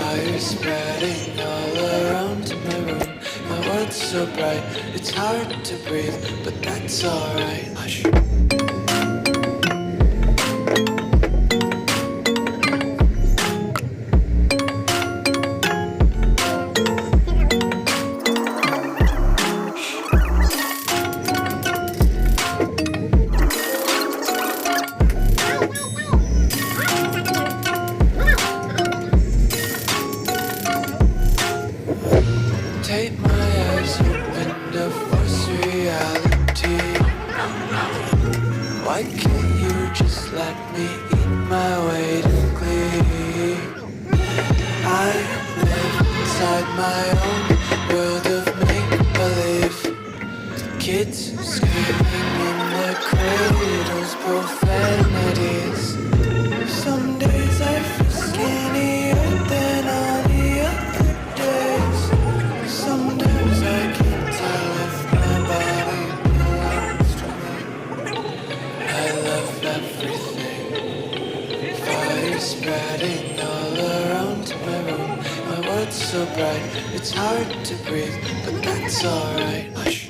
Fire spreading all around my room. My world's so bright, it's hard to breathe, but that's alright. Hush. Take my eyes open to force reality. Why can't you just let me eat my weight in glee? I live inside my own world of make-believe. Kids screaming in their cradles, profanities. Some days I feel skinnier than all the other days. Sometimes I can't tell if my body belongs to me. I love everything. Fire spreading all around my room. My world's so bright, it's hard to breathe, but that's alright. Hush.